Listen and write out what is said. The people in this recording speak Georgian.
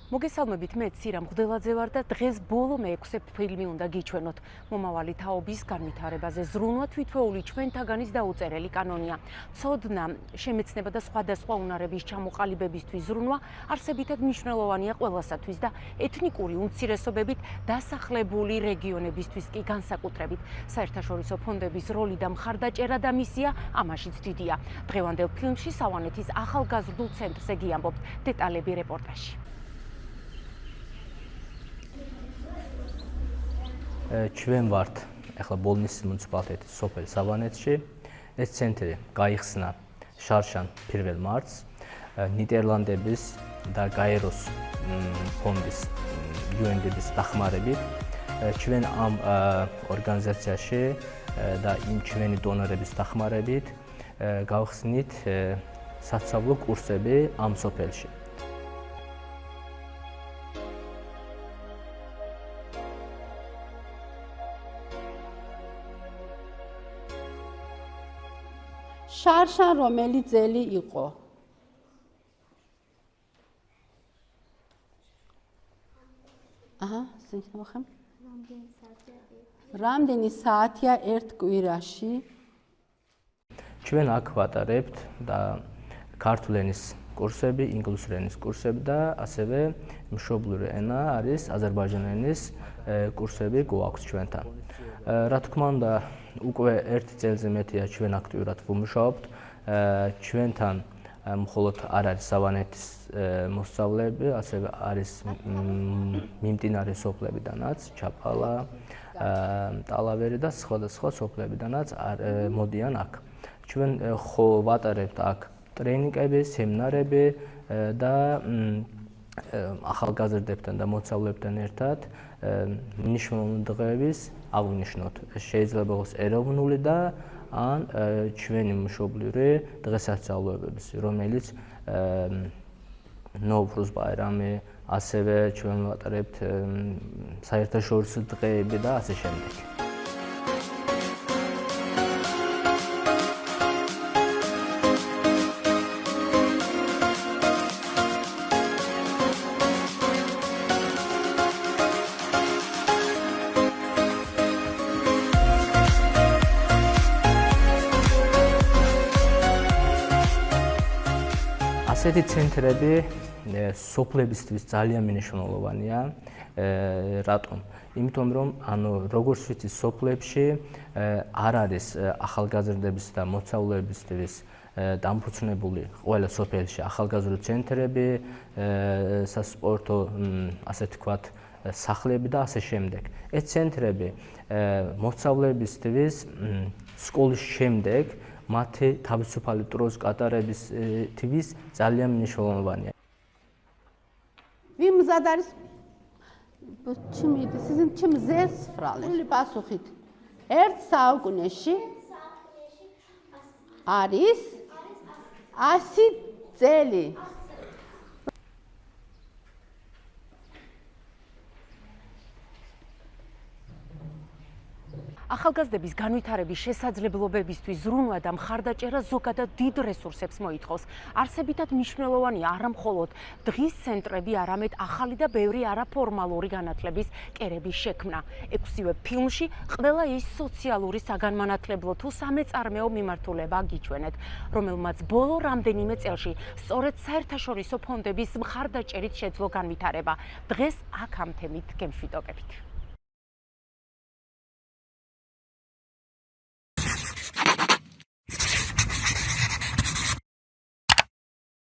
მოგესალმებით, მე ცირა მღვდელაძე ვარ და დღეს ბოლო მე-6 ფილმი უნდა გიჩვენოთ. მომავალი თაობის განვითარებაზე ზრუნვა თვითვეული ჩვენთაგანის დაუწერელი კანონია. ცოდნა, შემეცნება და სხვადასხვა უნარების ჩამოყალიბებისთვის ზრუნვა არსებითად მნიშვნელოვანია ყველასათვის და ეთნიკური უმცირესობებით დასახლებული რეგიონებისთვის კი განსაკუთრებით. საერთაშორისო ფონდების როლი და მხარდაჭერა და მისია ამაშიც დიდია. დღევანდელ ფილმში სავანეთის ახალგაზრდულ ცენტრზე გიამბობთ. დეტალები რეპორტაჟში. ჩვენ ვართ ახლა ბოლნისის მუნიციპალიტეტის სოფელ სავანეთში. ეს ცენტრი გაიხსნა შარშან 1 მარტს ნიდერლანდების და გაეროს ფონდის UNDP-ის დახმარებით. ჩვენ ამ ორგანიზაციაში და იმ ჩვენი დონორების დახმარებით გავხსნით სასწავლო კურსები ამ სოფელში. შარშან რომელი ძელი იყო? რამდენი საათია ერთ კვირაში? ჩვენ აქ ვატარებთ და ქართულ ენის კურსები, ინგლისური ენის კურსები და ასევე მშობლიური ენა არის აზერბაიჯანული ენის კურსები გვაქვს ჩვენთან. რა თქმა უნდა, უკვე 1 წელზე მეტია ჩვენ აქტიურად ვმუშაობთ. ჩვენთან მხოლოდ არ არის სავანეთის მოსწავლეები, ასევე არის მიმდინარე სოფლებიდანაც, ჩაპალა, ტალავერი და სხვადასხვა სოფლებიდანაც მოდიან აქ. ჩვენ ვატარებთ აქ ტრენინგები, სემინარები და ახალგაზრდებთან და მოსწავლეებთან ერთად მნიშვნელოვანი დღეების აღვნიშნოთ. შეიძლება იყოს ეროვნული და ან ჩვენი მშობლიური დღესასწაულობების, რომელიც ნოვრუზ ბაირამი, ასევე ჩვენ ვატარებთ საერთაშორისო დღეები და ასე შემდეგ. ასეთი ცენტრები სოფლებისთვის ძალიან მნიშვნელოვანია. რატომ? იმიტომ რომ როგორც ვიცი, სოფლებში არ არის ახალგაზრდების და მოსწავლეებისთვის დამფუძნებული ყველა სოფელში ახალგაზრდულ ცენტრები, სასპორტო, ასე თქვათ, სახლები და ასე შემდეგ. ეს ცენტრები მოსწავლეებისთვის სკოლის შემდეგ მათი თავისუფალი დროს გატარებისთვის ძალიან მნიშვნელოვანია. Wem mzad არის? Sizin ზესფრალე. პასუხით. 1 საუკუნეში არის 100 წელი. ახალგაზრდების განვითარების შესაძლებლობებისთვის ზრუნვა და მხარდაჭერა ზოგადად დიდ რესურსებს მოითხოვს. არსებითად მნიშვნელოვანია არა მხოლოდ დღის ცენტრები, არამედ ახალი და ბევრი არაფორმალური განათლების კერების შექმნა. 6-ვე ფილმში ყველა ის სოციალური საგანმანათლებლო თუ სამეწარმეო მიმართულება გიჩვენეთ, რომელმაც ბოლო რამდენიმე წელში სწორედ საერთაშორისო ფონდების მხარდაჭერით შეძლო განვითარება. დღეს აქ ამ თემით გემშვიდობებით.